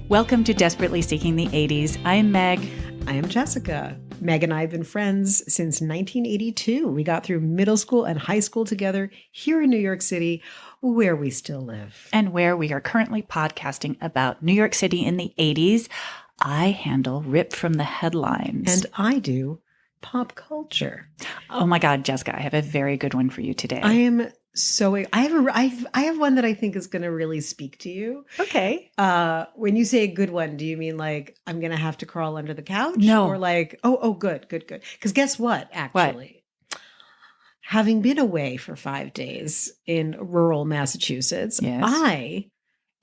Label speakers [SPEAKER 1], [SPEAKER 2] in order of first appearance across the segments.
[SPEAKER 1] Welcome to Desperately Seeking the 80s. I am Meg.
[SPEAKER 2] I am Jessica. Meg and I have been friends since 1982. We got through middle school and high school together here in New York City, where we still live.
[SPEAKER 1] And where we are currently podcasting about New York City in the 80s. I handle Rip from the Headlines.
[SPEAKER 2] And I do pop culture.
[SPEAKER 1] Oh my God, Jessica, I have a very good one for you today.
[SPEAKER 2] I have one that I think is going to really speak to you.
[SPEAKER 1] Okay.
[SPEAKER 2] When you say a good one, do you mean like I'm going to have to crawl under the couch?
[SPEAKER 1] No.
[SPEAKER 2] Or like, good. Because guess what, actually? What? Having been away for 5 days in rural Massachusetts,
[SPEAKER 1] yes.
[SPEAKER 2] I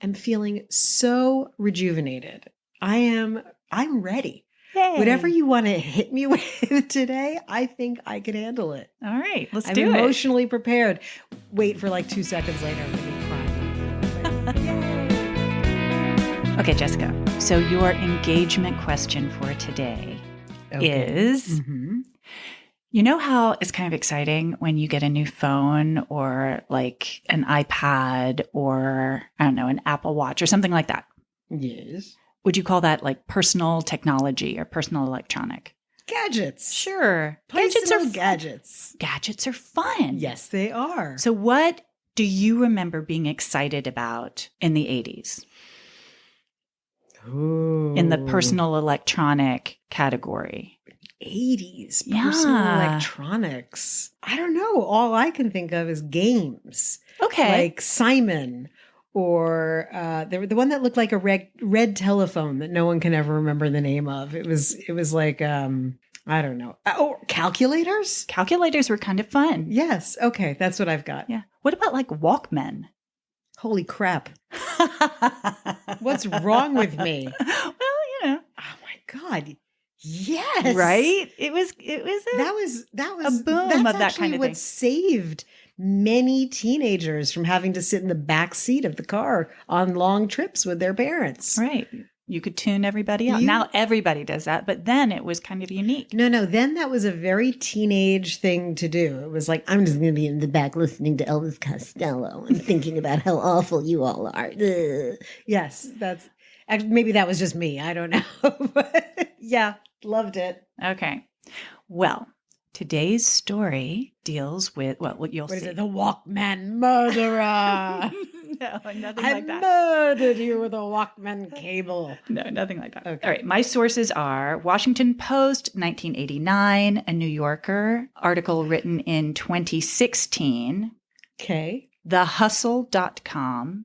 [SPEAKER 2] am feeling so rejuvenated. I'm ready.
[SPEAKER 1] Yay.
[SPEAKER 2] Whatever you want to hit me with today, I think I can handle it.
[SPEAKER 1] All right, let's
[SPEAKER 2] I'm
[SPEAKER 1] do it.
[SPEAKER 2] I'm emotionally prepared. Wait for like 2 seconds later, I'm going to be crying.
[SPEAKER 1] Okay, Jessica. So your engagement question for today is, you know how it's kind of exciting when you get a new phone or like an iPad or, I don't know, an Apple Watch or something like that?
[SPEAKER 2] Yes.
[SPEAKER 1] Would you call that like personal technology or personal electronic?
[SPEAKER 2] Gadgets.
[SPEAKER 1] Sure.
[SPEAKER 2] Gadgets.
[SPEAKER 1] Gadgets are fun.
[SPEAKER 2] Yes, they are.
[SPEAKER 1] So what do you remember being excited about in the 80s?
[SPEAKER 2] Ooh.
[SPEAKER 1] In the personal electronic category?
[SPEAKER 2] 80s.
[SPEAKER 1] Yeah.
[SPEAKER 2] Personal electronics. I don't know. All I can think of is games.
[SPEAKER 1] Okay.
[SPEAKER 2] Like Simon. Or the one that looked like a red telephone that no one can ever remember the name of. It was like I don't know. Calculators.
[SPEAKER 1] Calculators were kind of fun.
[SPEAKER 2] Yes. Okay, that's what I've got.
[SPEAKER 1] Yeah. What about like Walkmen?
[SPEAKER 2] Holy crap! What's wrong with me?
[SPEAKER 1] Well, you know.
[SPEAKER 2] Oh my God. Yes.
[SPEAKER 1] Right. It was
[SPEAKER 2] that was
[SPEAKER 1] a boom
[SPEAKER 2] that's
[SPEAKER 1] of that
[SPEAKER 2] actually
[SPEAKER 1] kind of
[SPEAKER 2] what
[SPEAKER 1] thing.
[SPEAKER 2] Saved many teenagers from having to sit in the back seat of the car on long trips with their parents.
[SPEAKER 1] Right. You could tune everybody out. Now everybody does that, but then it was kind of unique.
[SPEAKER 2] No. Then that was a very teenage thing to do. It was like, I'm just going to be in the back listening to Elvis Costello and thinking about how awful you all are. Ugh. Yes, that's maybe that was just me. I don't know. But yeah, loved it.
[SPEAKER 1] Okay. Well, today's story deals with, what you'll see.
[SPEAKER 2] What is it? The Walkman murderer.
[SPEAKER 1] No, nothing
[SPEAKER 2] I
[SPEAKER 1] like that.
[SPEAKER 2] murdered you with a Walkman cable.
[SPEAKER 1] No, nothing like that.
[SPEAKER 2] Okay.
[SPEAKER 1] All right. My sources are Washington Post, 1989, a New Yorker article written in 2016,
[SPEAKER 2] Okay.
[SPEAKER 1] thehustle.com,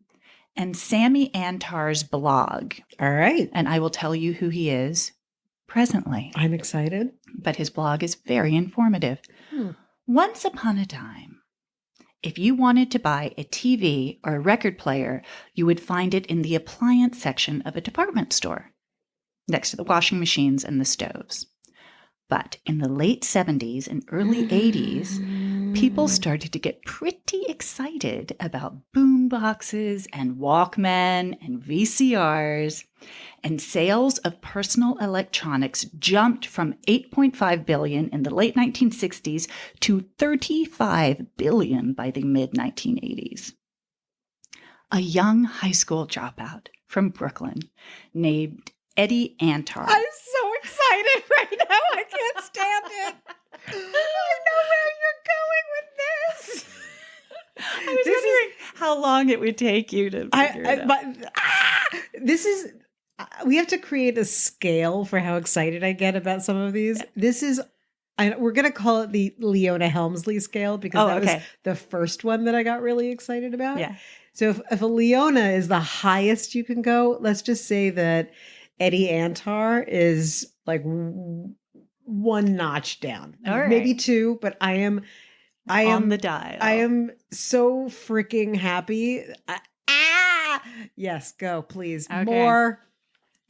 [SPEAKER 1] and Sammy Antar's blog.
[SPEAKER 2] All right.
[SPEAKER 1] And I will tell you who he is presently.
[SPEAKER 2] I'm excited.
[SPEAKER 1] But his blog is very informative. Once upon a time, if you wanted to buy a TV or a record player, you would find it in the appliance section of a department store, next to the washing machines and the stoves. But in the late 70s and early 80s, people started to get pretty excited about boom boxes and Walkmen and VCRs, and sales of personal electronics jumped from 8.5 billion in the late 1960s to 35 billion by the mid-1980s. A young high school dropout from Brooklyn named Eddie Antar.
[SPEAKER 2] I'm so excited right now. I can't stand it. I know where you're going with this.
[SPEAKER 1] I was wondering how long it would take you to figure it out.
[SPEAKER 2] This is, we have to create a scale for how excited I get about some of these. This is, we're going to call it the Leona Helmsley scale because that was the first one that I got really excited about.
[SPEAKER 1] Yeah.
[SPEAKER 2] So if a Leona is the highest you can go, let's just say that Eddie Antar is like one notch down, maybe two, but I am
[SPEAKER 1] on the dial.
[SPEAKER 2] I am so freaking happy. Yes, go please.
[SPEAKER 1] Okay.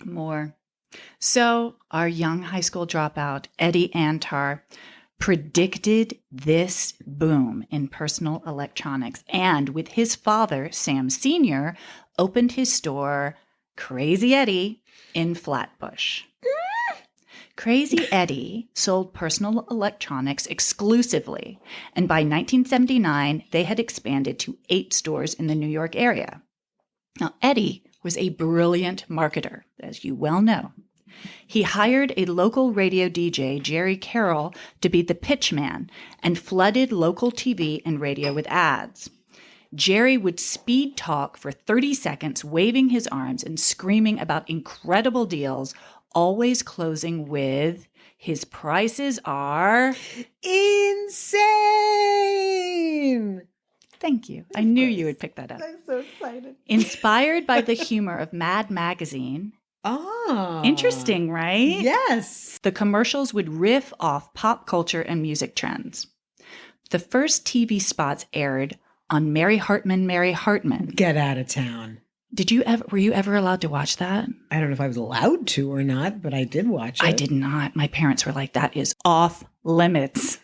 [SPEAKER 1] More. So our young high school dropout, Eddie Antar, predicted this boom in personal electronics, and with his father, Sam Sr., opened his store, Crazy Eddie, in Flatbush. Crazy Eddie sold personal electronics exclusively, and by 1979, they had expanded to 8 stores in the New York area. Now, Eddie was a brilliant marketer, as you well know. He hired a local radio DJ, Jerry Carroll, to be the pitchman and flooded local TV and radio with ads. Jerry would speed talk for 30 seconds, waving his arms and screaming about incredible deals, always closing with, "His prices are
[SPEAKER 2] insane."
[SPEAKER 1] Thank you. I knew you would pick that up.
[SPEAKER 2] I'm so excited.
[SPEAKER 1] Inspired by the humor of Mad Magazine.
[SPEAKER 2] Ah.
[SPEAKER 1] Interesting, right?
[SPEAKER 2] Yes.
[SPEAKER 1] The commercials would riff off pop culture and music trends. The first TV spots aired on Mary Hartman, Mary Hartman.
[SPEAKER 2] Get out of town.
[SPEAKER 1] Were you ever allowed to watch that?
[SPEAKER 2] I don't know if I was allowed to or not, but I did watch it.
[SPEAKER 1] I did not. My parents were like, that is off limits.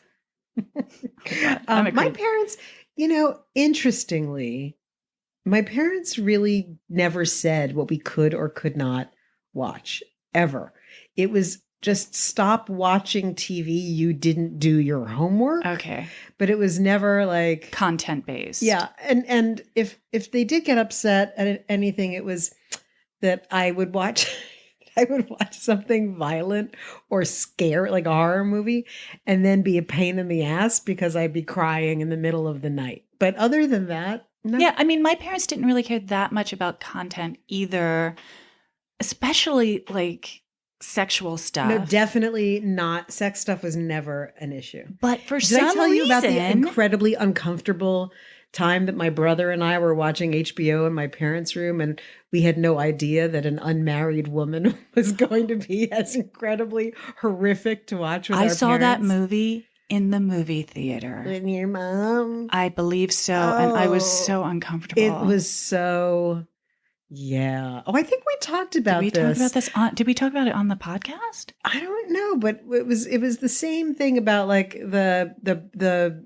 [SPEAKER 2] My parents, interestingly, my parents really never said what we could or could not watch, ever. It was just stop watching TV. You didn't do your homework.
[SPEAKER 1] Okay.
[SPEAKER 2] But it was never like
[SPEAKER 1] content based.
[SPEAKER 2] Yeah. And if they did get upset at anything, it was that I would watch something violent or scary, like a horror movie, and then be a pain in the ass because I'd be crying in the middle of the night. But other than that, no.
[SPEAKER 1] Yeah, I mean, my parents didn't really care that much about content either, especially like sexual stuff.
[SPEAKER 2] No, definitely not. Sex stuff was never an issue.
[SPEAKER 1] But for
[SPEAKER 2] Did
[SPEAKER 1] some
[SPEAKER 2] I tell you about the
[SPEAKER 1] reason-
[SPEAKER 2] incredibly uncomfortable time that my brother and I were watching HBO in my parents' room, and we had no idea that an unmarried woman was going to be as incredibly horrific to watch with our parents?
[SPEAKER 1] I saw that movie in the movie theater.
[SPEAKER 2] With your mom?
[SPEAKER 1] I believe so. And I was so uncomfortable.
[SPEAKER 2] It was so... Yeah. Oh, I think we talked about this.
[SPEAKER 1] Did we talk about it on the podcast?
[SPEAKER 2] I don't know, but it was the same thing about like the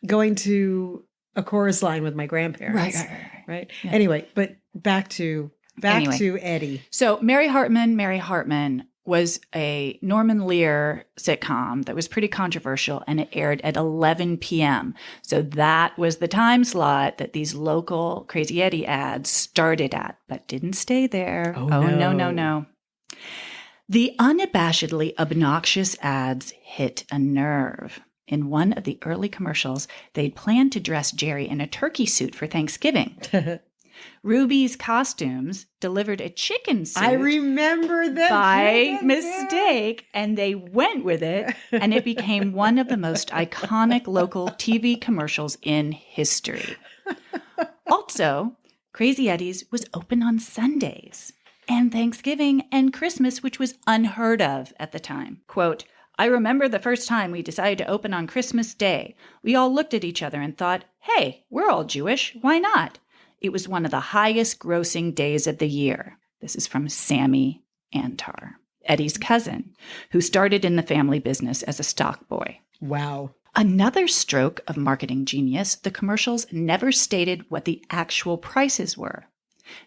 [SPEAKER 2] going to a chorus line with my grandparents. Right. Yeah. Anyway, but back to Eddie.
[SPEAKER 1] So Mary Hartman was a Norman Lear sitcom that was pretty controversial, and it aired at 11 p.m. So that was the time slot that these local Crazy Eddie ads started at, but didn't stay there.
[SPEAKER 2] Oh
[SPEAKER 1] no. The unabashedly obnoxious ads hit a nerve. In one of the early commercials, they'd planned to dress Jerry in a turkey suit for Thanksgiving. Ruby's Costumes delivered a chicken suit.
[SPEAKER 2] I remember that
[SPEAKER 1] by mistake, and they went with it, and it became one of the most iconic local TV commercials in history. Also, Crazy Eddie's was open on Sundays and Thanksgiving and Christmas, which was unheard of at the time. Quote, "I remember the first time we decided to open on Christmas Day. We all looked at each other and thought, hey, we're all Jewish. Why not? It was one of the highest grossing days of the year." This is from Sammy Antar, Eddie's cousin, who started in the family business as a stock boy.
[SPEAKER 2] Wow.
[SPEAKER 1] Another stroke of marketing genius, the commercials never stated what the actual prices were.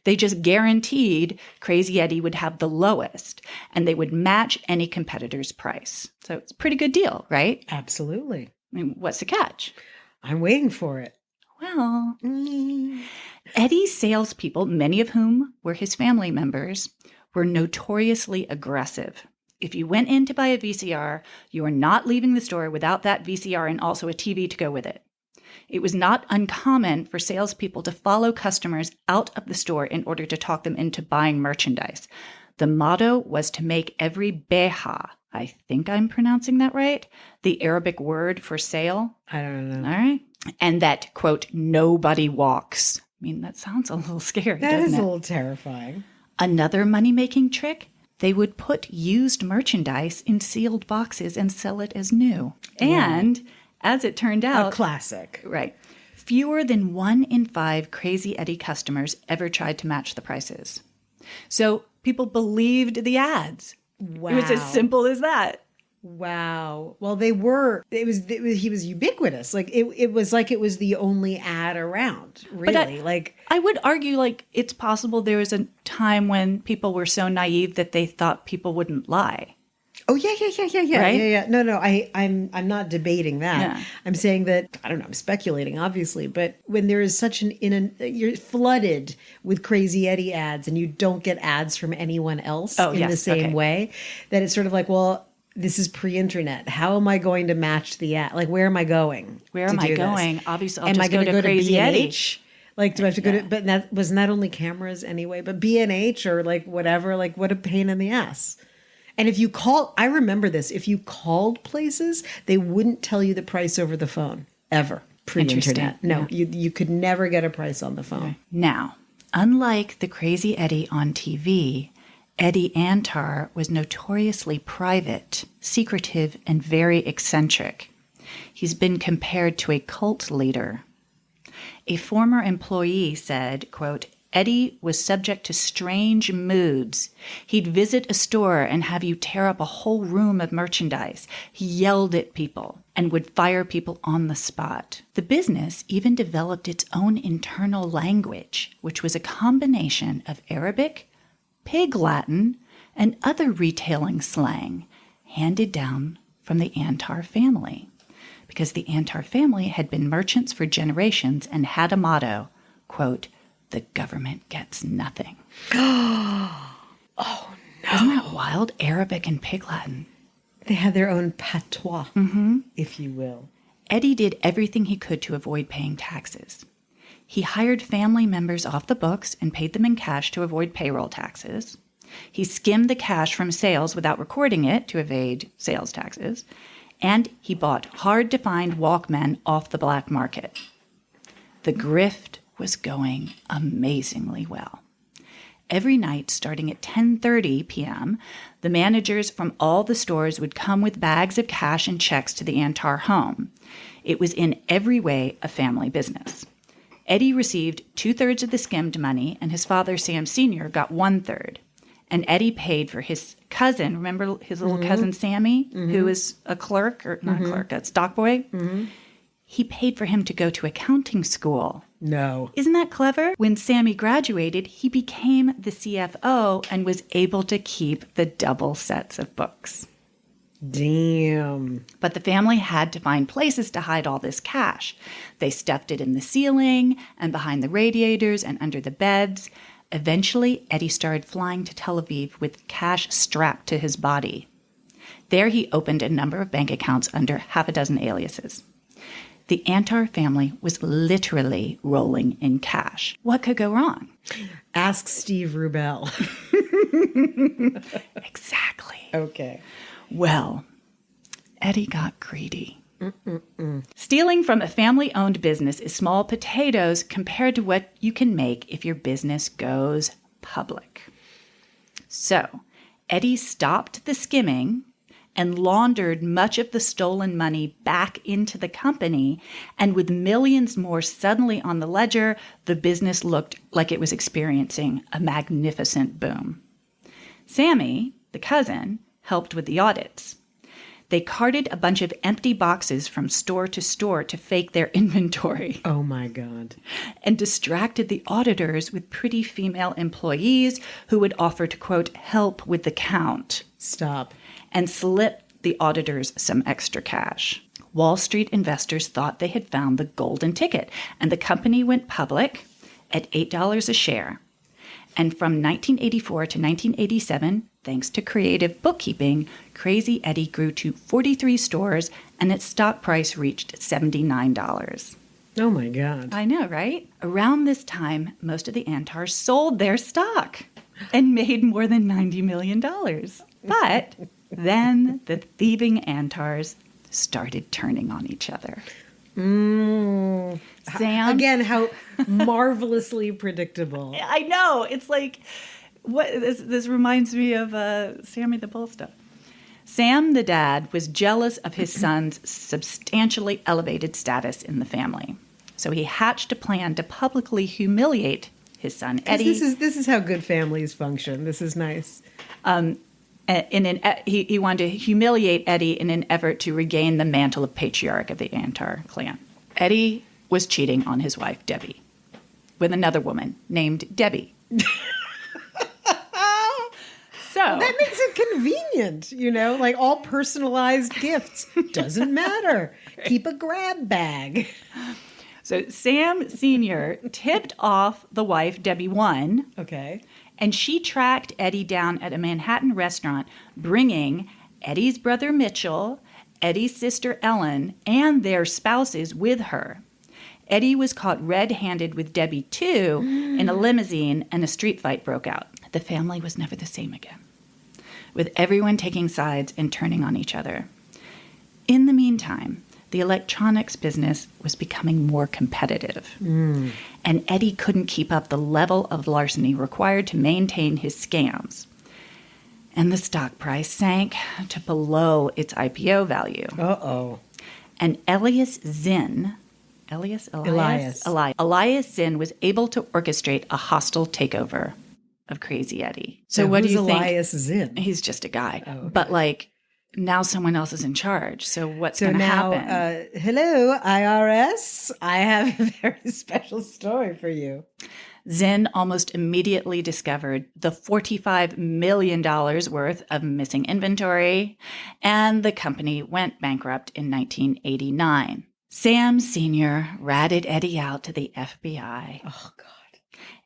[SPEAKER 1] They just guaranteed Crazy Eddie would have the lowest, and they would match any competitor's price. So it's a pretty good deal, right?
[SPEAKER 2] Absolutely.
[SPEAKER 1] I mean, what's the catch?
[SPEAKER 2] I'm waiting for it.
[SPEAKER 1] Well, Eddie's salespeople, many of whom were his family members, were notoriously aggressive. If you went in to buy a VCR, you were not leaving the store without that VCR and also a TV to go with it. It was not uncommon for salespeople to follow customers out of the store in order to talk them into buying merchandise. The motto was to make every beha, I think I'm pronouncing that right, the Arabic word for sale.
[SPEAKER 2] I don't know.
[SPEAKER 1] All right. And that, quote, nobody walks. I mean, that sounds a little scary, doesn't it?
[SPEAKER 2] That is a little terrifying.
[SPEAKER 1] Another money-making trick, they would put used merchandise in sealed boxes and sell it as new. And as it turned out...
[SPEAKER 2] A classic.
[SPEAKER 1] Right. Fewer than 1 in 5 Crazy Eddie customers ever tried to match the prices. So people believed the ads.
[SPEAKER 2] Wow.
[SPEAKER 1] It was as simple as that.
[SPEAKER 2] Wow. Well, he was ubiquitous. Like it was like it was the only ad around, really.
[SPEAKER 1] I would argue it's possible there was a time when people were so naive that they thought people wouldn't lie.
[SPEAKER 2] Oh yeah.
[SPEAKER 1] Right?
[SPEAKER 2] Yeah. No. I'm not debating that.
[SPEAKER 1] Yeah.
[SPEAKER 2] I'm saying that I don't know. I'm speculating, obviously, but when there is such you're flooded with Crazy Eddie ads, and you don't get ads from anyone else
[SPEAKER 1] Oh,
[SPEAKER 2] in
[SPEAKER 1] yes.
[SPEAKER 2] the same
[SPEAKER 1] Okay.
[SPEAKER 2] way, that it's sort of like, well, this is pre-internet. How am I going to match the ad? Like, where am I going?
[SPEAKER 1] Where
[SPEAKER 2] to
[SPEAKER 1] am I
[SPEAKER 2] do this?
[SPEAKER 1] going? Obviously, I'll
[SPEAKER 2] Am I
[SPEAKER 1] just go
[SPEAKER 2] going
[SPEAKER 1] to Crazy Eddie.
[SPEAKER 2] B&H? Like, do I have to go to? But that wasn't that only cameras anyway. But B&H or like whatever. Like, what a pain in the ass. And if you call, I remember this, if you called places, they wouldn't tell you the price over the phone, ever, pre-internet. No, you could never get a price on the phone.
[SPEAKER 1] Now, unlike the Crazy Eddie on TV, Eddie Antar was notoriously private, secretive, and very eccentric. He's been compared to a cult leader. A former employee said, quote, Eddie was subject to strange moods. He'd visit a store and have you tear up a whole room of merchandise. He yelled at people and would fire people on the spot. The business even developed its own internal language, which was a combination of Arabic, Pig Latin, and other retailing slang handed down from the Antar family. Because the Antar family had been merchants for generations and had a motto, quote, the government gets nothing.
[SPEAKER 2] Oh, no.
[SPEAKER 1] Isn't that wild? Arabic and Pig Latin.
[SPEAKER 2] They had their own patois, if you will.
[SPEAKER 1] Eddie did everything he could to avoid paying taxes. He hired family members off the books and paid them in cash to avoid payroll taxes. He skimmed the cash from sales without recording it to evade sales taxes. And he bought hard-to-find Walkmen off the black market. The grift was going amazingly well. Every night, starting at 10:30 p.m., the managers from all the stores would come with bags of cash and checks to the Antar home. It was in every way a family business. Eddie received 2/3 of the skimmed money, and his father, Sam Sr., got 1/3. And Eddie paid for his cousin, remember his little cousin Sammy, who was a clerk, or not a clerk, a stock boy? He paid for him to go to accounting school.
[SPEAKER 2] No.
[SPEAKER 1] Isn't that clever? When Sammy graduated, he became the CFO and was able to keep the double sets of books.
[SPEAKER 2] Damn.
[SPEAKER 1] But the family had to find places to hide all this cash. They stuffed it in the ceiling and behind the radiators and under the beds. Eventually, Eddie started flying to Tel Aviv with cash strapped to his body. There he opened a number of bank accounts under half a dozen aliases. The Antar family was literally rolling in cash. What could go wrong?
[SPEAKER 2] Ask Steve Rubel.
[SPEAKER 1] Exactly.
[SPEAKER 2] Okay.
[SPEAKER 1] Well, Eddie got greedy. Stealing from a family-owned business is small potatoes compared to what you can make if your business goes public. So, Eddie stopped the skimming and laundered much of the stolen money back into the company, and with millions more suddenly on the ledger, the business looked like it was experiencing a magnificent boom. Sammy, the cousin, helped with the audits. They carted a bunch of empty boxes from store to store to fake their inventory.
[SPEAKER 2] Oh, my God.
[SPEAKER 1] And distracted the auditors with pretty female employees who would offer to, quote, help with the count.
[SPEAKER 2] Stop.
[SPEAKER 1] And slip the auditors some extra cash. Wall Street investors thought they had found the golden ticket, and the company went public at $8 a share. And from 1984 to 1987, thanks to creative bookkeeping, Crazy Eddie grew to 43 stores, and its stock price reached $79.
[SPEAKER 2] Oh, my God.
[SPEAKER 1] I know, right? Around this time, most of the Antars sold their stock and made more than $90 million. But then the thieving Antars started turning on each other. Sam?
[SPEAKER 2] Again, how marvelously predictable.
[SPEAKER 1] I know. It's like, what this reminds me of Sammy the Bull stuff. Sam, the dad, was jealous of his son's substantially elevated status in the family. So he hatched a plan to publicly humiliate his son, Eddie.
[SPEAKER 2] This is how good families function. This is nice.
[SPEAKER 1] He wanted to humiliate Eddie in an effort to regain the mantle of patriarch of the Antar clan. Eddie was cheating on his wife, Debbie, with another woman named Debbie. So know.
[SPEAKER 2] That makes it convenient, like all personalized gifts. Doesn't matter. Keep a grab bag.
[SPEAKER 1] So Sam Sr. tipped off the wife, Debbie 1.
[SPEAKER 2] Okay.
[SPEAKER 1] And she tracked Eddie down at a Manhattan restaurant, bringing Eddie's brother Mitchell, Eddie's sister Ellen, and their spouses with her. Eddie was caught red-handed with Debbie, too, in a limousine, and a street fight broke out. The family was never the same again, with everyone taking sides and turning on each other. In the meantime, the electronics business was becoming more competitive, and Eddie couldn't keep up the level of larceny required to maintain his scams. And the stock price sank to below its IPO value.
[SPEAKER 2] Uh-oh.
[SPEAKER 1] And Elias Zinn was able to orchestrate a hostile takeover of Crazy Eddie. So what do you think?
[SPEAKER 2] Elias Zinn?
[SPEAKER 1] He's just a guy.
[SPEAKER 2] Oh, okay.
[SPEAKER 1] But now someone else is in charge. So what's going to happen?
[SPEAKER 2] Hello, IRS. I have a very special story for you.
[SPEAKER 1] Zinn almost immediately discovered the $45 million worth of missing inventory, and the company went bankrupt in 1989. Sam Sr. ratted Eddie out to the FBI.
[SPEAKER 2] Oh, God.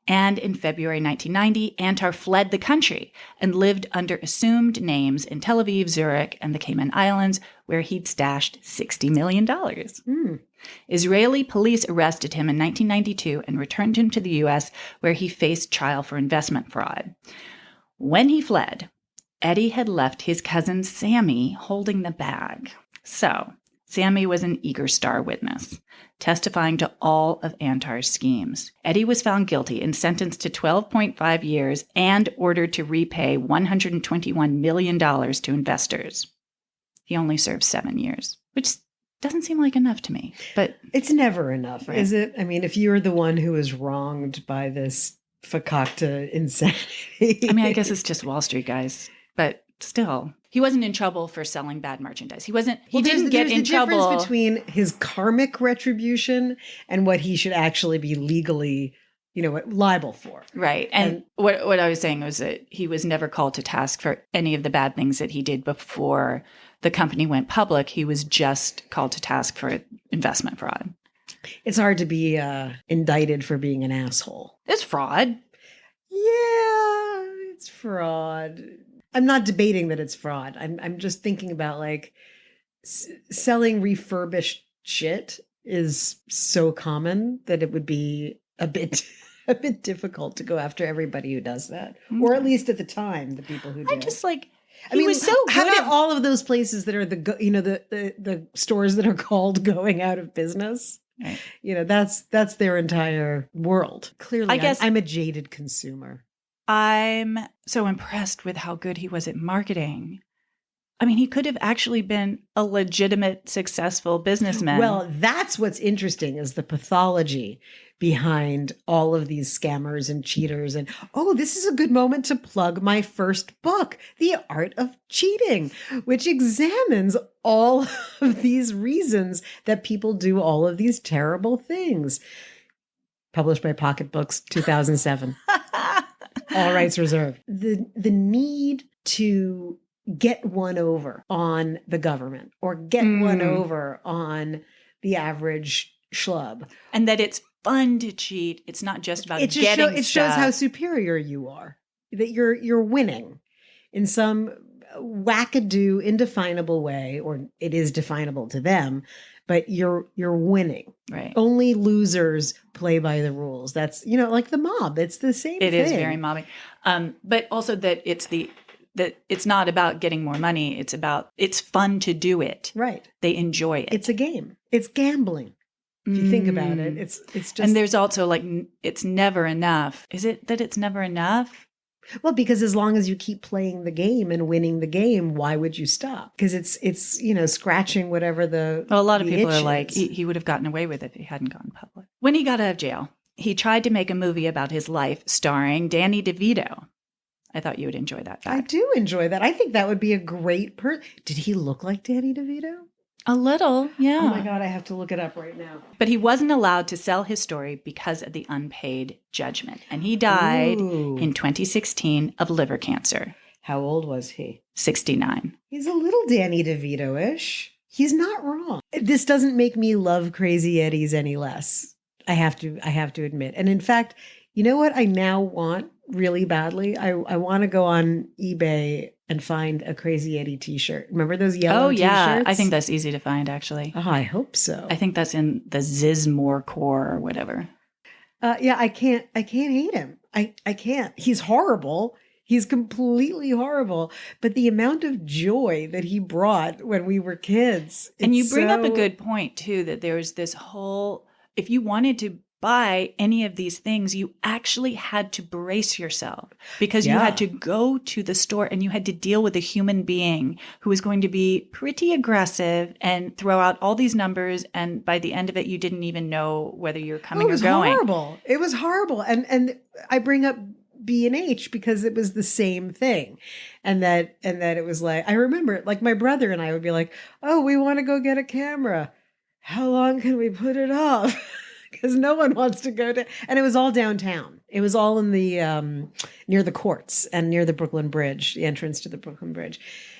[SPEAKER 1] And in February 1990, Antar fled the country and lived under assumed names in Tel Aviv, Zurich, and the Cayman Islands, where he'd stashed $60 million. Israeli police arrested him in 1992 and returned him to the U.S., where he faced trial for investment fraud. When he fled, Eddie had left his cousin Sammy holding the bag. So Sammy was an eager star witness, testifying to all of Antar's schemes. Eddie was found guilty and sentenced to 12.5 years and ordered to repay $121 million to investors. He only served 7 years, which doesn't seem like enough to me. But
[SPEAKER 2] it's never enough,
[SPEAKER 1] right.
[SPEAKER 2] Is it? I mean, if you're the one who is wronged by this fakakta insanity.
[SPEAKER 1] I mean, I guess it's just Wall Street, guys. But still, he wasn't in trouble for selling bad merchandise. He didn't get in trouble.
[SPEAKER 2] There's the difference between his karmic retribution and what he should actually be legally, liable for.
[SPEAKER 1] Right. And what I was saying was that he was never called to task for any of the bad things that he did before the company went public. He was just called to task for investment fraud.
[SPEAKER 2] It's hard to be indicted for being an asshole.
[SPEAKER 1] It's fraud.
[SPEAKER 2] Yeah, it's fraud. I'm not debating that it's fraud. I'm just thinking about selling refurbished shit is so common that it would be a bit difficult to go after everybody who does that, or at least at the time, the people who do.
[SPEAKER 1] I just he
[SPEAKER 2] mean,
[SPEAKER 1] was so good.
[SPEAKER 2] How about all of those places that are the stores that are called going out of business?
[SPEAKER 1] Right.
[SPEAKER 2] That's their entire world. Clearly,
[SPEAKER 1] I guess
[SPEAKER 2] I'm a jaded consumer.
[SPEAKER 1] I'm so impressed with how good he was at marketing. I mean, he could have actually been a legitimate, successful businessman.
[SPEAKER 2] Well, that's what's interesting is the pathology behind all of these scammers and cheaters. And, this is a good moment to plug my first book, The Art of Cheating, which examines all of these reasons that people do all of these terrible things. Published by Pocket Books, 2007. All rights reserved. The need to get one over on the government or get one over on the average schlub.
[SPEAKER 1] And that it's fun to cheat. It's not just about getting stuff.
[SPEAKER 2] It shows how superior you are, that you're winning in some wackadoo, indefinable way, or it is definable to them, but you're winning.
[SPEAKER 1] Right.
[SPEAKER 2] Only losers play by the rules. That's, like the mob. It's the same thing.
[SPEAKER 1] It is very mobby. But also that it's not about getting more money. It's fun to do it.
[SPEAKER 2] Right.
[SPEAKER 1] They enjoy it.
[SPEAKER 2] It's a game. It's gambling. If you think about it, it's just.
[SPEAKER 1] And there's also it's never enough. Is it that it's never enough?
[SPEAKER 2] Well, because as long as you keep playing the game and winning the game, why would you stop? Because it's scratching whatever the.
[SPEAKER 1] Well, a lot of
[SPEAKER 2] the
[SPEAKER 1] people
[SPEAKER 2] itch
[SPEAKER 1] are like,
[SPEAKER 2] is.
[SPEAKER 1] he would have gotten away with it if he hadn't gone public. When he got out of jail, he tried to make a movie about his life starring Danny DeVito. I thought you would enjoy that fact.
[SPEAKER 2] I do enjoy that. I think that would be a great Did he look like Danny DeVito?
[SPEAKER 1] A little, yeah.
[SPEAKER 2] Oh my God, I have to look it up right now.
[SPEAKER 1] But he wasn't allowed to sell his story because of the unpaid judgment. And he died in 2016 of liver cancer.
[SPEAKER 2] How old was he?
[SPEAKER 1] 69.
[SPEAKER 2] He's a little Danny DeVito-ish. He's not wrong. This doesn't make me love Crazy Eddie's any less. I have to admit. And in fact, you know what I now want really badly? I want to go on eBay and find a Crazy Eddie t-shirt. Remember those yellow t-shirts?
[SPEAKER 1] I think that's easy to find, actually.
[SPEAKER 2] Oh, I hope so.
[SPEAKER 1] I think that's in the Zizmore core or whatever.
[SPEAKER 2] Yeah, I can't hate him. I can't. He's horrible. He's completely horrible. But the amount of joy that he brought when we were kids.
[SPEAKER 1] And you bring up a good point, too, that there's this whole, if you wanted to buy any of these things, you actually had to brace yourself because you had to go to the store and you had to deal with a human being who was going to be pretty aggressive and throw out all these numbers. And by the end of it, you didn't even know whether you're coming or going.
[SPEAKER 2] It was horrible. And I bring up B&H because it was the same thing. And that it was like, I remember like my brother and I would be like, oh, we want to go get a camera. How long can we put it off? Because no one wants to go to, and it was all downtown. It was all in the, near the courts and near the Brooklyn Bridge, the entrance to the Brooklyn Bridge.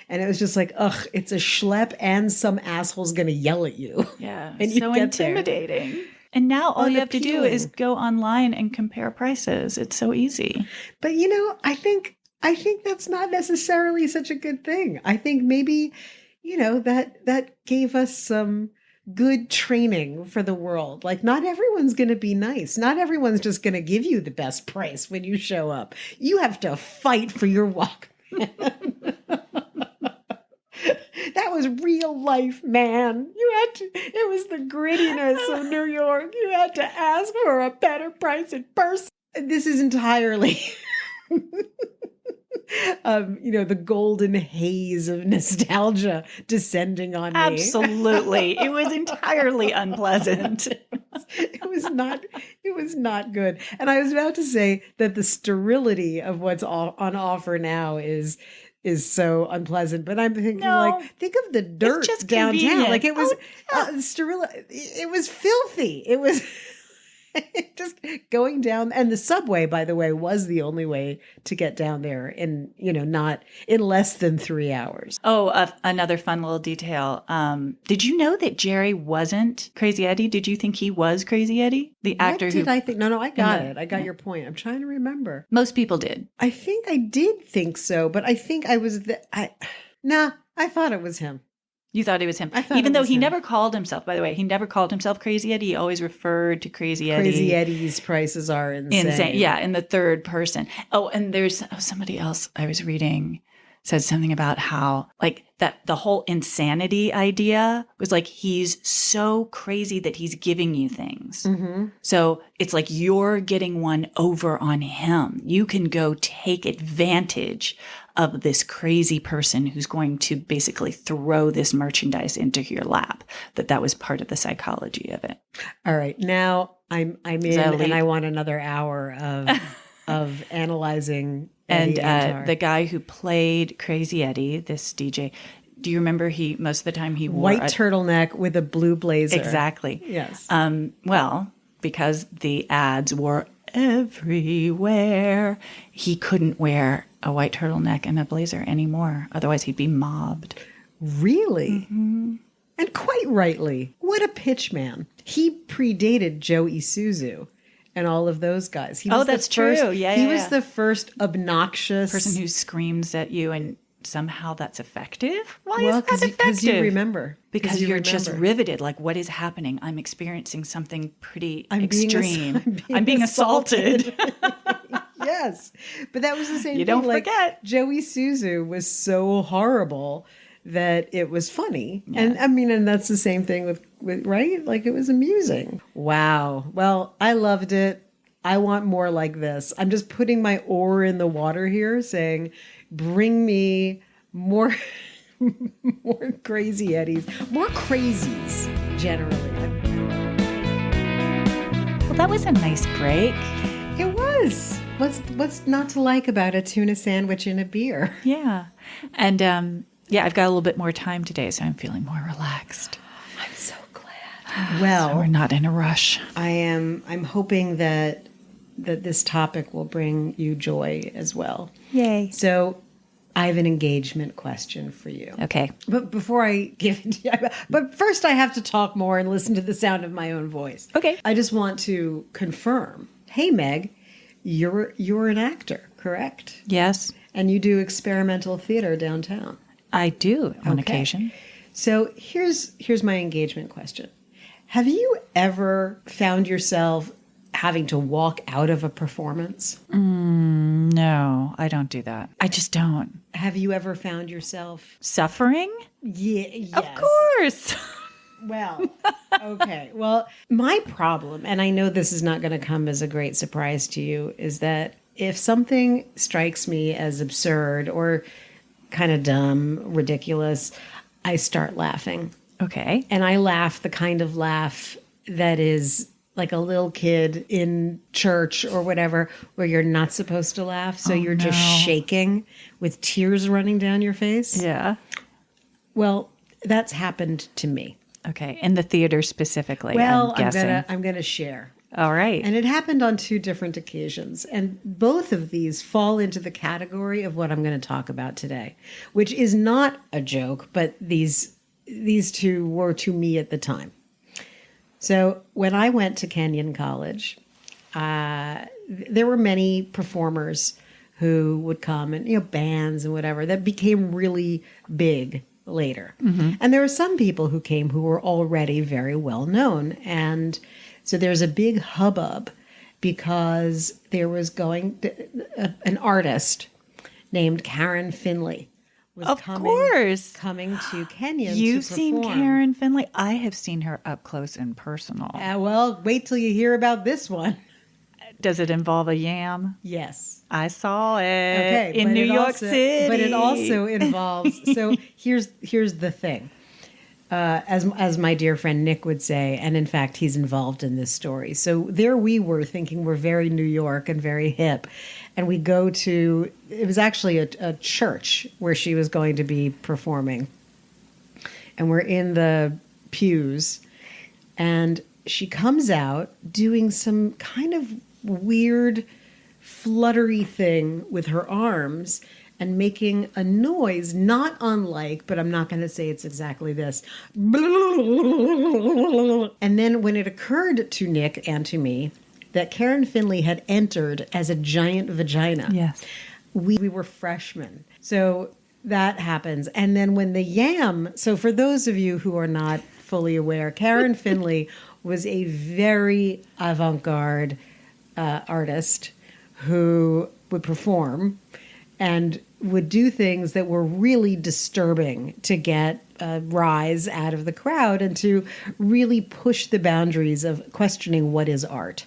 [SPEAKER 2] And it was just like, ugh, it's a schlep and some asshole's going to yell at you.
[SPEAKER 1] Yeah.
[SPEAKER 2] And
[SPEAKER 1] so intimidating. There. And now all you have to do is go online and compare prices. It's so easy.
[SPEAKER 2] But you know, I think that's not necessarily such a good thing. I think maybe, you know, that gave us some good training for the world. Like not everyone's going to be nice. Not everyone's just going to give you the best price when you show up. You have to fight for your Walkman. That was real life, man. It was the grittiness of New York. You had to ask for a better price in person. This is entirely the golden haze of nostalgia descending on me.
[SPEAKER 1] Absolutely. It was entirely unpleasant.
[SPEAKER 2] It was not good. And I was about to say that the sterility of what's on offer now is so unpleasant. But I'm thinking think of the dirt downtown.
[SPEAKER 1] Convenient.
[SPEAKER 2] Like it was sterile. It was filthy. It was just going down. And the subway, by the way, was the only way to get down there in, not in less than 3 hours.
[SPEAKER 1] Oh, another fun little detail. Did you know that Jerry wasn't Crazy Eddie? Did you think he was Crazy Eddie? The actor
[SPEAKER 2] what did I think? No, I got it. I got your point. I'm trying to remember.
[SPEAKER 1] Most people did.
[SPEAKER 2] I think I did think so, but I think I was I thought it was him.
[SPEAKER 1] You thought it was him. Even though he never called himself, by the way, he never called himself Crazy Eddie. He always referred to Crazy Eddie.
[SPEAKER 2] Crazy Eddie's prices are insane.
[SPEAKER 1] Yeah, in the third person. Oh, and there's somebody else I was reading said something about how like that the whole insanity idea was like he's so crazy that he's giving you things. Mm-hmm. So it's like you're getting one over on him. You can go take advantage of this crazy person who's going to basically throw this merchandise into your lap. That was part of the psychology of it.
[SPEAKER 2] All right. Now I'm in and I want another hour of analyzing Eddie
[SPEAKER 1] and the guy who played Crazy Eddie, this DJ, do you remember most of the time he wore
[SPEAKER 2] white turtleneck with a blue blazer?
[SPEAKER 1] Exactly.
[SPEAKER 2] Yes.
[SPEAKER 1] Well, because the ads were everywhere, he couldn't wear a white turtleneck and a blazer anymore. Otherwise, he'd be mobbed.
[SPEAKER 2] Really?
[SPEAKER 1] Mm-hmm.
[SPEAKER 2] And quite rightly. What a pitch man. He predated Joe Isuzu and all of those guys.
[SPEAKER 1] That's true. Yeah,
[SPEAKER 2] he was the first obnoxious
[SPEAKER 1] person who screams at you, and somehow that's effective. Why is that effective?
[SPEAKER 2] Because you remember.
[SPEAKER 1] Because you're just riveted. Like, what is happening? I'm experiencing something pretty extreme. I'm being assaulted.
[SPEAKER 2] Yes, but that was the same thing.
[SPEAKER 1] You don't forget.
[SPEAKER 2] Joey Isuzu was so horrible that it was funny. Yeah. And I mean, and that's the same thing with right? Like it was amusing. Wow. Well, I loved it. I want more like this. I'm just putting my oar in the water here saying, bring me more, more Crazy Eddies, more crazies generally.
[SPEAKER 1] Well, that was a nice break.
[SPEAKER 2] It was. What's not to like about a tuna sandwich and a beer?
[SPEAKER 1] Yeah. And I've got a little bit more time today, so I'm feeling more relaxed.
[SPEAKER 2] I'm so glad. Well,
[SPEAKER 1] so we're not in a rush.
[SPEAKER 2] I'm hoping that this topic will bring you joy as well.
[SPEAKER 1] Yay.
[SPEAKER 2] So I have an engagement question for you.
[SPEAKER 1] Okay.
[SPEAKER 2] But before I give it to you, but first I have to talk more and listen to the sound of my own voice.
[SPEAKER 1] Okay.
[SPEAKER 2] I just want to confirm. Hey, Meg, you're an actor, correct?
[SPEAKER 1] Yes,
[SPEAKER 2] And you do experimental theater downtown.
[SPEAKER 1] I do on
[SPEAKER 2] Okay.
[SPEAKER 1] occasion.
[SPEAKER 2] So here's my engagement question. Have you ever found yourself having to walk out of a performance?
[SPEAKER 1] No, I don't do that. I just don't.
[SPEAKER 2] Have you ever found yourself?
[SPEAKER 1] Suffering?
[SPEAKER 2] Yes.
[SPEAKER 1] Of course.
[SPEAKER 2] Well, okay. Well, my problem, and I know this is not going to come as a great surprise to you, is that if something strikes me as absurd or kind of dumb, ridiculous, I start laughing.
[SPEAKER 1] Okay.
[SPEAKER 2] And I laugh the kind of laugh that is like a little kid in church or whatever, where you're not supposed to laugh. So you're just shaking with tears running down your face.
[SPEAKER 1] Yeah.
[SPEAKER 2] Well, that's happened to me.
[SPEAKER 1] Okay. In the theater specifically,
[SPEAKER 2] Well,
[SPEAKER 1] I'm guessing.
[SPEAKER 2] I'm gonna share.
[SPEAKER 1] All right.
[SPEAKER 2] And it happened on 2 different occasions. And both of these fall into the category of what I'm going to talk about today, which is not a joke, but these 2 were to me at the time. So when I went to Kenyon College, there were many performers who would come and, bands and whatever that became really big later. Mm-hmm. And there were some people who came who were already very well known. And so there's a big hubbub because there was an artist named Karen Finley was
[SPEAKER 1] Of course.
[SPEAKER 2] coming to Kenyon.
[SPEAKER 1] You've
[SPEAKER 2] to perform.
[SPEAKER 1] seen Karen Finley? I have seen her up close and personal.
[SPEAKER 2] Well, wait till you hear about this one.
[SPEAKER 1] Does it involve a yam?
[SPEAKER 2] Yes.
[SPEAKER 1] I saw it
[SPEAKER 2] Okay,
[SPEAKER 1] in New York City.
[SPEAKER 2] But it also involves. So here's the thing. As my dear friend Nick would say, and in fact, he's involved in this story. So there we were thinking we're very New York and very hip. And we go to, it was actually a church where she was going to be performing. And we're in the pews. And she comes out doing some kind of weird, fluttery thing with her arms and making a noise not unlike, but I'm not going to say it's exactly this. And then when it occurred to Nick and to me that Karen Finley had entered as a giant vagina,
[SPEAKER 1] Yes.
[SPEAKER 2] we were freshmen. So that happens. And then when the yam, so for those of you who are not fully aware, Karen Finley was a very avant-garde artist who would perform and would do things that were really disturbing to get a rise out of the crowd and to really push the boundaries of questioning what is art.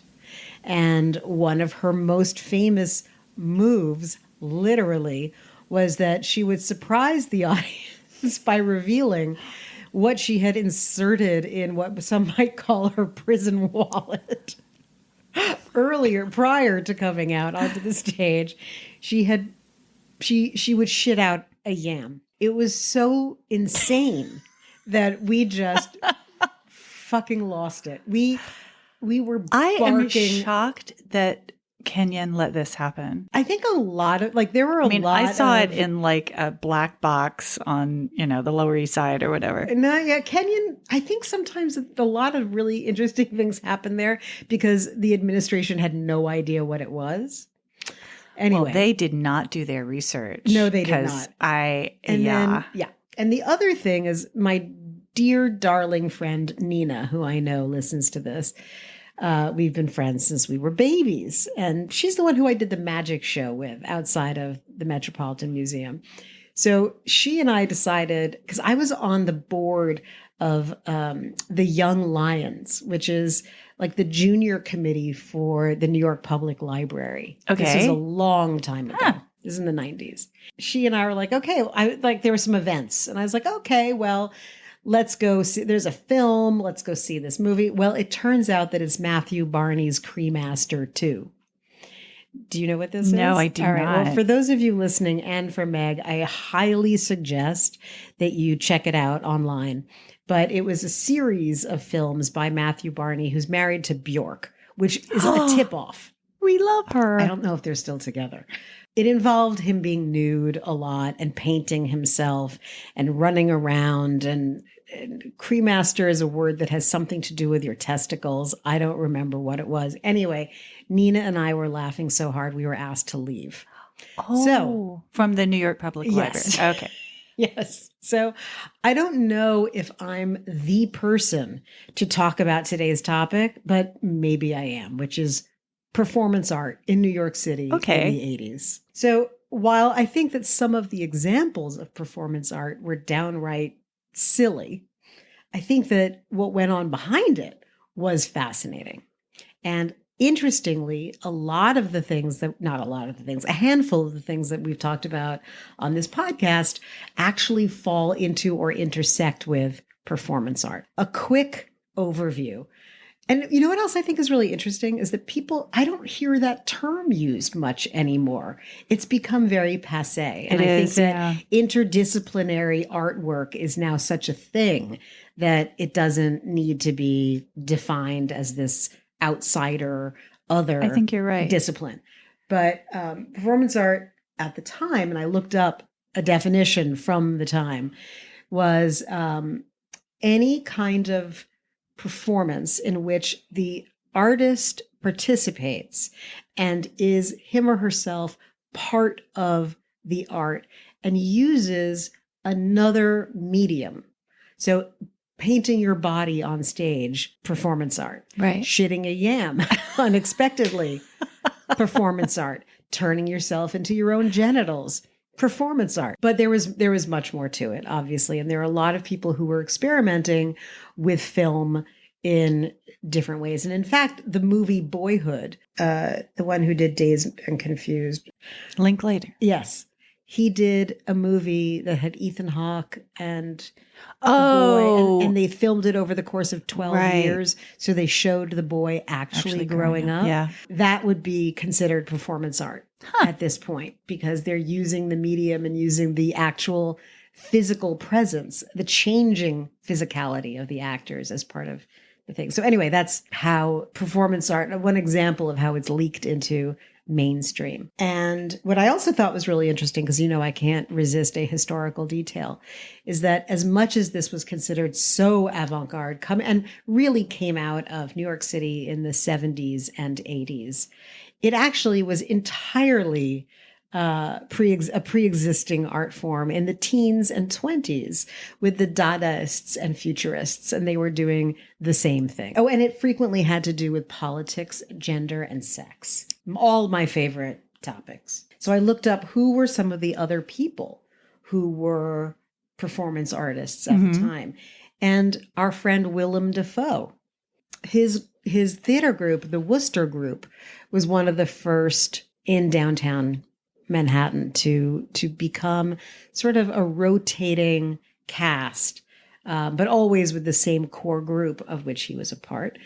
[SPEAKER 2] And one of her most famous moves, literally, was that she would surprise the audience by revealing what she had inserted in what some might call her prison wallet. Earlier, prior to coming out onto the stage, she would shit out a yam. It was so insane that we just fucking lost it. We were barking.
[SPEAKER 1] I am shocked that Kenyon let this happen.
[SPEAKER 2] I think a lot of, there were a lot
[SPEAKER 1] I saw
[SPEAKER 2] of,
[SPEAKER 1] it in like a black box on, the Lower East Side or whatever.
[SPEAKER 2] No, yeah, Kenyon, I think sometimes a lot of really interesting things happen there because the administration had no idea what it was. Anyway.
[SPEAKER 1] Well, they did not do their research.
[SPEAKER 2] No, they did not.
[SPEAKER 1] And
[SPEAKER 2] And the other thing is my dear, darling friend, Nina, who I know listens to this. We've been friends since we were babies. And she's the one who I did the magic show with outside of the Metropolitan Museum. So she and I decided, because I was on the board of the Young Lions, which is like the junior committee for the New York Public Library.
[SPEAKER 1] Okay.
[SPEAKER 2] This is a long time ago. Huh. This is in the 90s. She and I were like, okay, there were some events. And I was like, okay, well, let's go see, there's a film, let's go see this movie. Well, it turns out that it's Matthew Barney's Cremaster 2. Do you know what this is?
[SPEAKER 1] No, I do
[SPEAKER 2] All right.
[SPEAKER 1] not.
[SPEAKER 2] Well, for those of you listening and for Meg, I highly suggest that you check it out online. But it was a series of films by Matthew Barney, who's married to Bjork, which is a tip-off.
[SPEAKER 1] We love her.
[SPEAKER 2] I don't know if they're still together. it involved him being nude a lot and painting himself and running around. And cremaster is a word that has something to do with your testicles. I don't remember what it was. Anyway, Nina and I were laughing so hard we were asked to leave.
[SPEAKER 1] Oh, from the New York Public
[SPEAKER 2] Yes.
[SPEAKER 1] Library. Okay.
[SPEAKER 2] Yes. So I don't know if I'm the person to talk about today's topic, but maybe I am, which is performance art in New York City in the 80s. So while I think that some of the examples of performance art were downright silly, I think that what went on behind it was fascinating. And interestingly, a handful of the things that we've talked about on this podcast actually fall into or intersect with performance art. A quick overview. And you know what else I think is really interesting is that I don't hear that term used much anymore. It's become very passé. And I think that interdisciplinary artwork is now such a thing that it doesn't need to be defined as this outsider, other
[SPEAKER 1] I think you're right.
[SPEAKER 2] discipline. But performance art at the time, and I looked up a definition from the time, was any kind of performance in which the artist participates and is him or herself part of the art and uses another medium. So painting your body on stage, performance art.
[SPEAKER 1] Right.
[SPEAKER 2] Shitting a yam unexpectedly, performance art. Turning yourself into your own genitals, performance art. But there was much more to it, obviously. And there are a lot of people who were experimenting with film in different ways. And in fact, the movie Boyhood, the one who did Dazed and Confused.
[SPEAKER 1] Link later.
[SPEAKER 2] Yes. He did a movie that had Ethan Hawke and the boy, and they filmed it over the course of 12 years. So they showed the boy actually growing up.
[SPEAKER 1] Yeah.
[SPEAKER 2] That would be considered performance art at this point, because they're using the medium and using the actual physical presence, the changing physicality of the actors as part of the thing. So anyway, that's how performance art, one example of how it's leaked into mainstream. And what I also thought was really interesting, because I can't resist a historical detail, is that as much as this was considered so avant-garde, and really came out of New York City in the 70s and 80s, it actually was entirely a pre-existing art form in the teens and 20s with the Dadaists and Futurists, and they were doing the same thing. Oh, and it frequently had to do with politics, gender, and sex. All my favorite topics. So I looked up who were some of the other people who were performance artists at the time. And our friend Willem Dafoe, his theater group, the Worcester Group, was one of the first in downtown Manhattan to become sort of a rotating cast, but always with the same core group of which he was a part,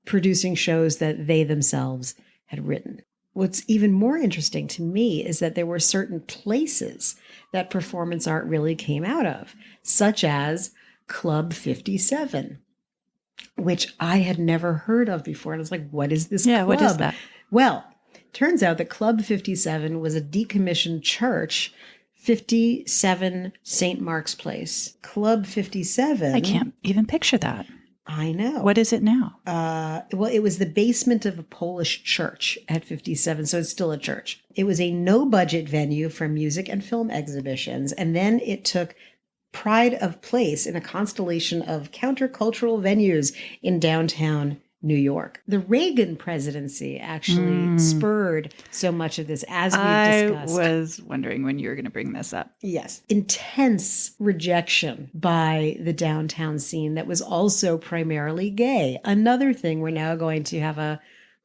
[SPEAKER 2] producing shows that they themselves had written. What's even more interesting to me is that there were certain places that performance art really came out of, such as Club 57, which I had never heard of before. And I was like, what is this club?
[SPEAKER 1] What is that?
[SPEAKER 2] Well, turns out that Club 57 was a decommissioned church, 57 St. Mark's Place. Club 57.
[SPEAKER 1] I can't even picture that.
[SPEAKER 2] I know.
[SPEAKER 1] What is it now?
[SPEAKER 2] Well, it was the basement of a Polish church at 57, so it's still a church. It was a no-budget venue for music and film exhibitions, and then it took pride of place in a constellation of countercultural venues in downtown New York. The Reagan presidency actually spurred so much of this, as we've discussed.
[SPEAKER 1] I was wondering when you were going to bring this up.
[SPEAKER 2] Yes. Intense rejection by the downtown scene that was also primarily gay. Another thing, we're now going to have a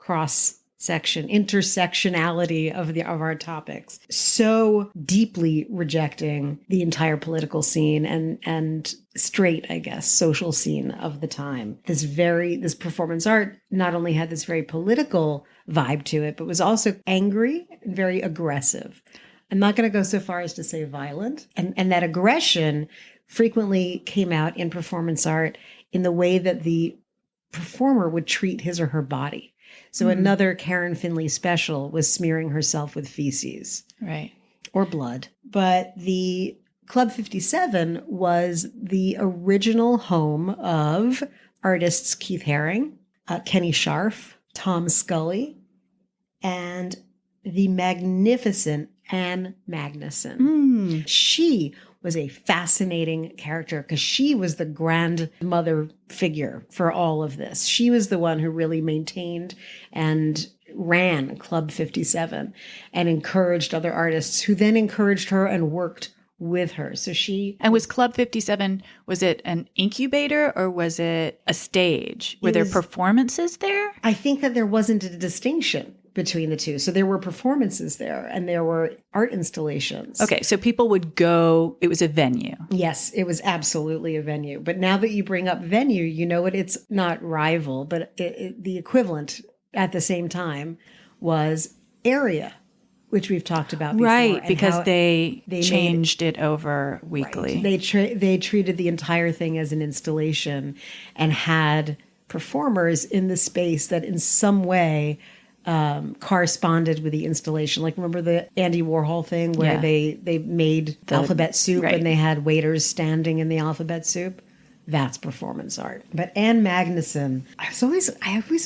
[SPEAKER 2] intersectionality of our topics. So deeply rejecting the entire political scene and straight, I guess, social scene of the time. This performance art not only had this very political vibe to it, but was also angry and very aggressive. I'm not going to go so far as to say violent. And that aggression frequently came out in performance art in the way that the performer would treat his or her body. So another Karen Finley special was smearing herself with feces.
[SPEAKER 1] Right.
[SPEAKER 2] Or blood. But the Club 57 was the original home of artists Keith Haring, Kenny Scharf, Tom Scully, and the magnificent Anne Magnuson. She was a fascinating character because she was the grandmother figure for all of this. She was the one who really maintained and ran Club 57 and encouraged other artists who then encouraged her and worked with her. So she...
[SPEAKER 1] And was Club 57, was it an incubator or was it a stage? Were there performances there?
[SPEAKER 2] I think that there wasn't a distinction between the two. So there were performances there and there were art installations.
[SPEAKER 1] Okay, so people would go, it was a venue.
[SPEAKER 2] Yes, it was absolutely a venue. But now that you bring up venue, you know what? It's not rival, but the equivalent at the same time was area, which we've talked about before.
[SPEAKER 1] Right, because they changed it over weekly.
[SPEAKER 2] Right. They treated the entire thing as an installation and had performers in the space that in some way corresponded with the installation. Like, remember the Andy Warhol thing where they made the alphabet soup and they had waiters standing in the alphabet soup? That's performance art. But Anne Magnuson, I always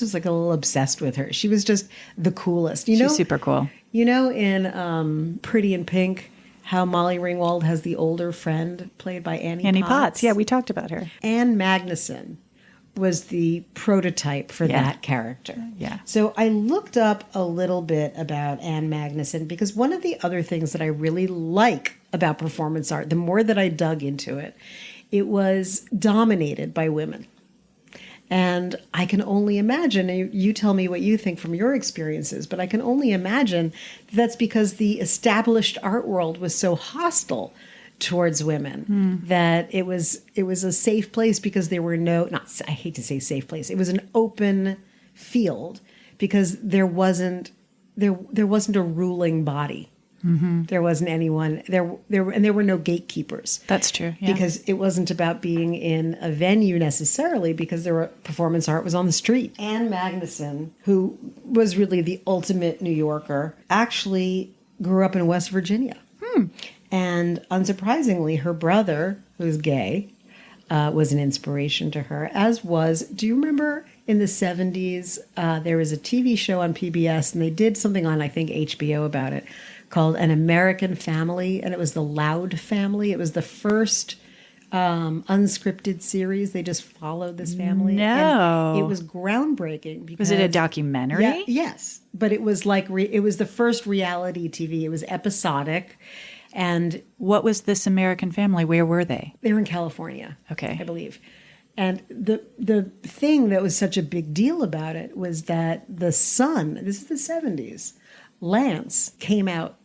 [SPEAKER 2] was like a little obsessed with her. She was just the coolest.
[SPEAKER 1] She's super cool.
[SPEAKER 2] You know, in Pretty in Pink, how Molly Ringwald has the older friend played by Annie Potts?
[SPEAKER 1] Yeah, we talked about her.
[SPEAKER 2] Anne Magnuson was the prototype for that character.
[SPEAKER 1] Yeah.
[SPEAKER 2] So I looked up a little bit about Anne Magnuson because one of the other things that I really like about performance art, the more that I dug into it, it was dominated by women. And I can only imagine, and you tell me what you think from your experiences, but I can only imagine that's because the established art world was so hostile towards women that it was a safe place because there were I hate to say safe place. It was an open field because there wasn't a ruling body. There wasn't anyone and there were no gatekeepers.
[SPEAKER 1] That's true. Yeah.
[SPEAKER 2] Because it wasn't about being in a venue necessarily, because there were performance art was on the street. Anne Magnuson, who was really the ultimate New Yorker, actually grew up in West Virginia. And unsurprisingly, her brother, who's gay, was an inspiration to her, as was, do you remember in the 70s, there was a TV show on PBS, and they did something on, I think, HBO about it, called An American Family, and it was the Loud family. It was the first unscripted series. They just followed this family.
[SPEAKER 1] No.
[SPEAKER 2] And it was groundbreaking. Because,
[SPEAKER 1] was it a documentary?
[SPEAKER 2] Yeah, yes. But it was like, it was the first reality TV. It was episodic. And
[SPEAKER 1] what was this American family? Where were they?
[SPEAKER 2] They were in California,
[SPEAKER 1] okay,
[SPEAKER 2] I believe. And the thing that was such a big deal about it was that the son, this is the 70s, Lance, came out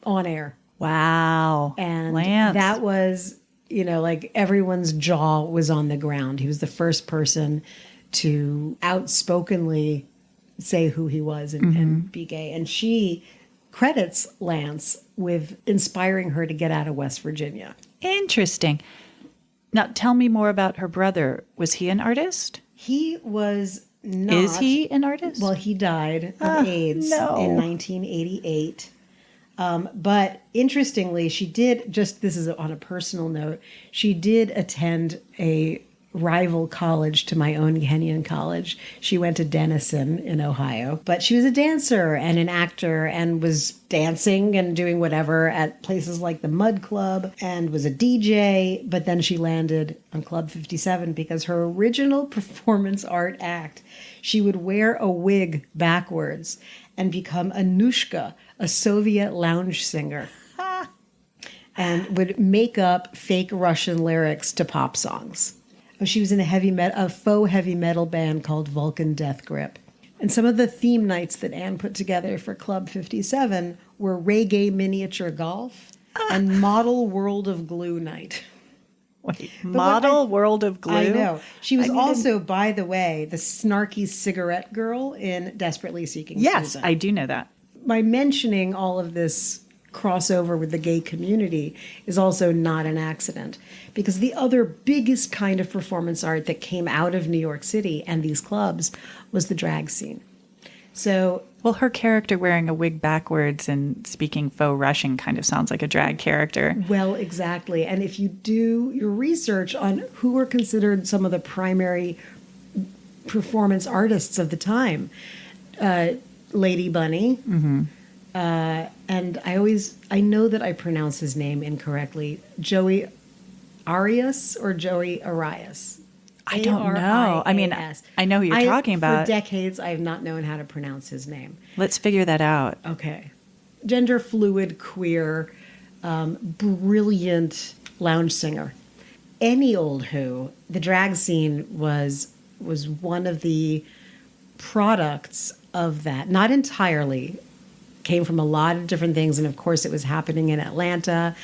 [SPEAKER 2] on air.
[SPEAKER 1] Wow.
[SPEAKER 2] And
[SPEAKER 1] Lance.
[SPEAKER 2] That was, like everyone's jaw was on the ground. He was the first person to outspokenly say who he was and be gay. And she credits Lance with inspiring her to get out of West Virginia.
[SPEAKER 1] Interesting. Now, tell me more about her brother. Was he an artist?
[SPEAKER 2] He was not.
[SPEAKER 1] Is he an artist?
[SPEAKER 2] Well, he died of AIDS in 1988. But interestingly, she did, this is on a personal note, she did attend a rival college to my own Kenyon College. She went to Denison in Ohio, but she was a dancer and an actor and was dancing and doing whatever at places like the Mud Club and was a DJ. But then she landed on Club 57 because her original performance art act, she would wear a wig backwards and become Anushka, a Soviet lounge singer, and would make up fake Russian lyrics to pop songs. She was in a faux heavy metal band called Vulcan Death Grip. And some of the theme nights that Anne put together for Club 57 were reggae miniature golf and model World of Glue night.
[SPEAKER 1] Wait, model World of Glue?
[SPEAKER 2] I know. She was also, by the way, the snarky cigarette girl in Desperately Seeking
[SPEAKER 1] Yes,
[SPEAKER 2] Susan.
[SPEAKER 1] I do know that.
[SPEAKER 2] By mentioning all of this crossover with the gay community is also not an accident, because the other biggest kind of performance art that came out of New York City and these clubs was the drag scene. So,
[SPEAKER 1] Well, her character wearing a wig backwards and speaking faux Russian kind of sounds like a drag character.
[SPEAKER 2] well, exactly. And if you do your research on who were considered some of the primary performance artists of the time, Lady Bunny, and I know that I pronounce his name incorrectly, Joey Arias or Joey Arias.
[SPEAKER 1] I don't know. I mean, I know who you're talking about.
[SPEAKER 2] For decades, I have not known how to pronounce his name.
[SPEAKER 1] Let's figure that out.
[SPEAKER 2] Okay. Gender fluid, queer, brilliant lounge singer. Any old who, the drag scene was one of the products of that. Not entirely. Came from a lot of different things. And of course, it was happening in Atlanta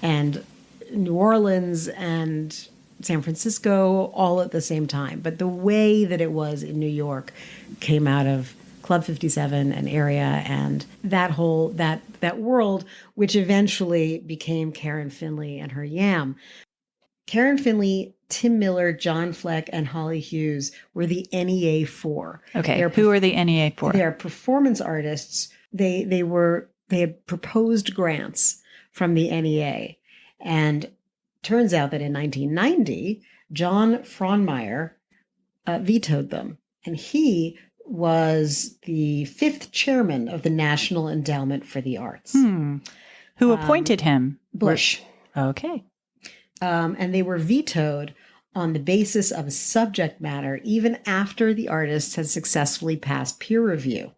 [SPEAKER 2] and New Orleans and San Francisco all at the same time. But the way that it was in New York came out of Club 57 and area and that whole that world, which eventually became Karen Finley and her Yam. Karen Finley, Tim Miller, John Fleck, and Holly Hughes were the NEA 4.
[SPEAKER 1] Okay, who are the NEA 4?
[SPEAKER 2] They are performance artists. They had proposed grants from the NEA, and turns out that in 1990, John Frohnmeyer vetoed them, and he was the 5th chairman of the National Endowment for the Arts.
[SPEAKER 1] Who appointed him?
[SPEAKER 2] Bush.
[SPEAKER 1] Okay.
[SPEAKER 2] And they were vetoed on the basis of subject matter, even after the artists had successfully passed peer review.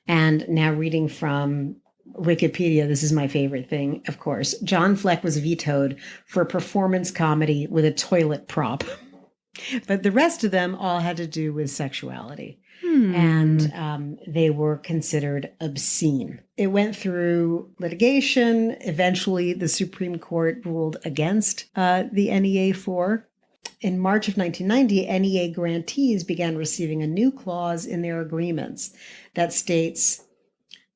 [SPEAKER 2] And now reading from Wikipedia, this is my favorite thing, of course. John Fleck was vetoed for a performance comedy with a toilet prop. But the rest of them all had to do with sexuality. And they were considered obscene. It went through litigation. Eventually, the Supreme Court ruled against the NEA 4. In March of 1990, NEA grantees began receiving a new clause in their agreements that states,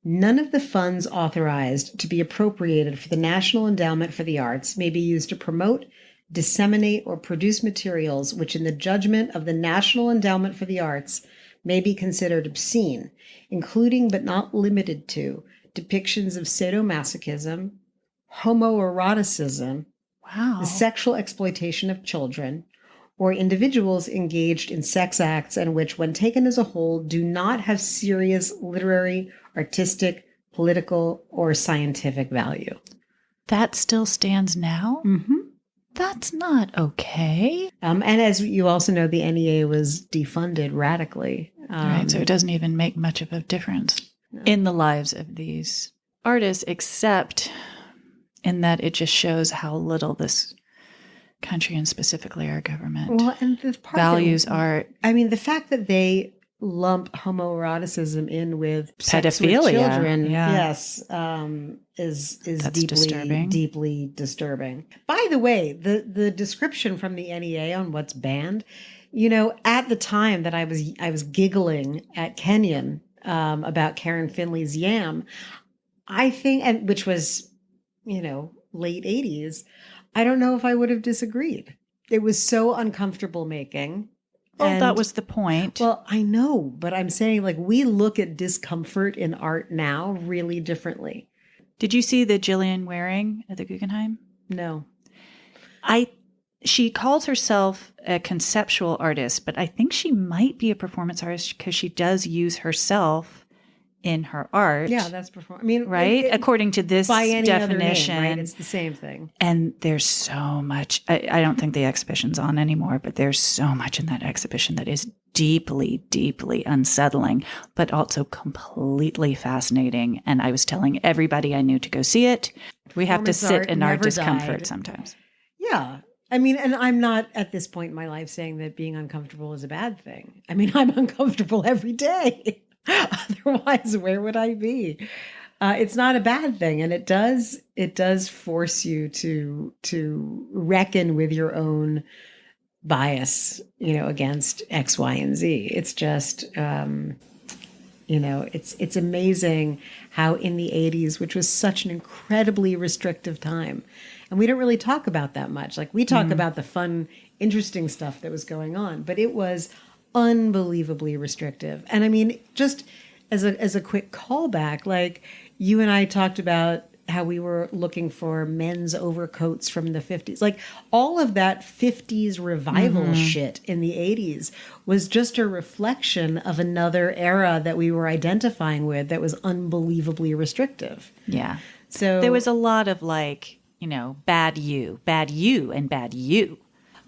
[SPEAKER 2] none of the funds authorized to be appropriated for the National Endowment for the Arts may be used to promote, disseminate, or produce materials which, in the judgment of the National Endowment for the Arts, may be considered obscene, including but not limited to depictions of sadomasochism, homoeroticism, the sexual exploitation of children, or individuals engaged in sex acts and which, when taken as a whole, do not have serious literary, artistic, political, or scientific value.
[SPEAKER 1] That still stands now?
[SPEAKER 2] Mm-hmm.
[SPEAKER 1] That's not okay.
[SPEAKER 2] And as you also know, the NEA was defunded radically.
[SPEAKER 1] Right, so it doesn't even make much of a difference in the lives of these artists, except in that it just shows how little this country and specifically our government values art.
[SPEAKER 2] I mean, the fact that they lump homoeroticism in with
[SPEAKER 1] pedophilia,
[SPEAKER 2] with children, yes, is deeply disturbing. By the way, the description from the NEA on what's banned, you know, at the time that I was giggling at Kenyon about Karen Finley's Yam, I think, and which was, you know, late 80s, I don't know if I would have disagreed. It was so uncomfortable making.
[SPEAKER 1] Well, that was the point.
[SPEAKER 2] Well, I know, but I'm saying, like, we look at discomfort in art now really differently.
[SPEAKER 1] Did you see the Jillian Waring at the Guggenheim?
[SPEAKER 2] No.
[SPEAKER 1] She calls herself a conceptual artist, but I think she might be a performance artist because she does use herself in her art.
[SPEAKER 2] Yeah, that's performance. I mean,
[SPEAKER 1] right? According to this
[SPEAKER 2] by any
[SPEAKER 1] definition,
[SPEAKER 2] other name, right? It's the same thing.
[SPEAKER 1] And there's so much. I don't think the exhibition's on anymore, but there's so much in that exhibition that is deeply, deeply unsettling, but also completely fascinating. And I was telling everybody I knew to go see it. We have to sit in our discomfort sometimes.
[SPEAKER 2] Yeah. I mean, and I'm not at this point in my life saying that being uncomfortable is a bad thing. I mean, I'm uncomfortable every day. Otherwise, where would I be? It's not a bad thing, and it does force you to reckon with your own bias, you know, against X, Y, and Z. It's just, you know, it's amazing how in the 80s, which was such an incredibly restrictive time, and we don't really talk about that much. Like, we talk about the fun, interesting stuff that was going on, but it was unbelievably restrictive. And I mean, just as a quick callback, like you and I talked about how we were looking for men's overcoats from the 50s. Like all of that 50s revival shit in the 80s was just a reflection of another era that we were identifying with that was unbelievably restrictive.
[SPEAKER 1] Yeah.
[SPEAKER 2] So
[SPEAKER 1] There was a lot of like, bad you, and bad you.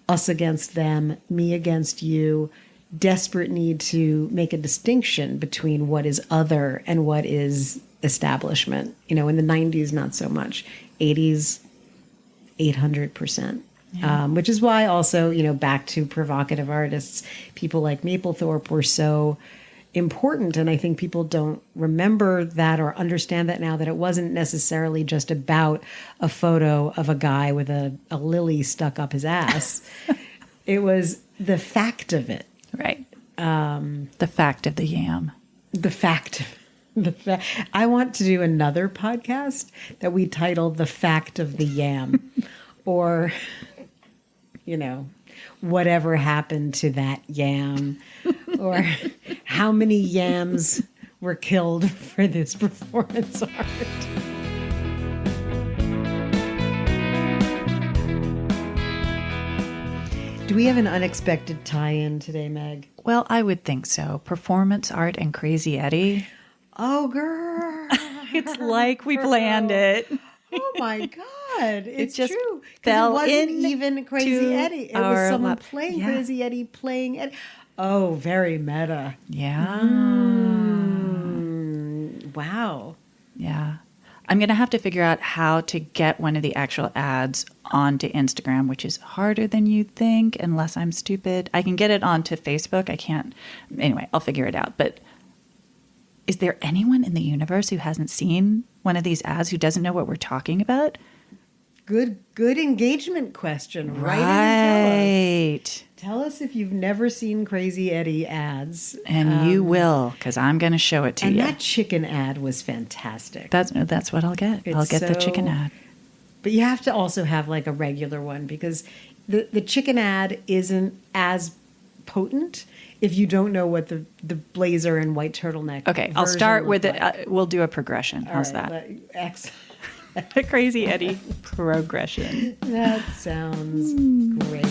[SPEAKER 2] Us against them, me against you, desperate need to make a distinction between what is other and what is establishment. In the 90s, not so much. 80s, 800%. Yeah. Which is why also, back to provocative artists, people like Mapplethorpe were so important. And I think people don't remember that or understand that now, that it wasn't necessarily just about a photo of a guy with a lily stuck up his ass. It was the fact of it.
[SPEAKER 1] Right. The fact of the yam.
[SPEAKER 2] I want to do another podcast that we title The Fact of the Yam or, whatever happened to that yam or how many yams were killed for this performance art. Do we have an unexpected tie-in today, Meg?
[SPEAKER 1] Well, I would think so. Performance art and Crazy Eddie.
[SPEAKER 2] Oh, girl.
[SPEAKER 1] It's like we planned it.
[SPEAKER 2] Oh, my God. It's
[SPEAKER 1] just
[SPEAKER 2] true.
[SPEAKER 1] fell
[SPEAKER 2] it wasn't
[SPEAKER 1] in
[SPEAKER 2] even Crazy Eddie. It was someone playing Crazy Eddie, playing Eddie. Oh, very meta.
[SPEAKER 1] Yeah.
[SPEAKER 2] Wow.
[SPEAKER 1] Yeah. I'm going to have to figure out how to get one of the actual ads onto Instagram, which is harder than you'd think, unless I'm stupid. I can get it onto Facebook. I can't. Anyway, I'll figure it out. But is there anyone in the universe who hasn't seen one of these ads, who doesn't know what we're talking about?
[SPEAKER 2] Good engagement question.
[SPEAKER 1] Right.
[SPEAKER 2] Tell us if you've never seen Crazy Eddie ads.
[SPEAKER 1] And you will, because I'm going to show it to you.
[SPEAKER 2] And that chicken ad was fantastic.
[SPEAKER 1] That's what I'll get. I'll get the chicken ad.
[SPEAKER 2] But you have to also have like a regular one, because the chicken ad isn't as potent if you don't know what the blazer and white turtleneck.
[SPEAKER 1] Okay, I'll start with it. We'll do a progression. How's that?
[SPEAKER 2] Excellent.
[SPEAKER 1] A Crazy Eddie progression.
[SPEAKER 2] That sounds great.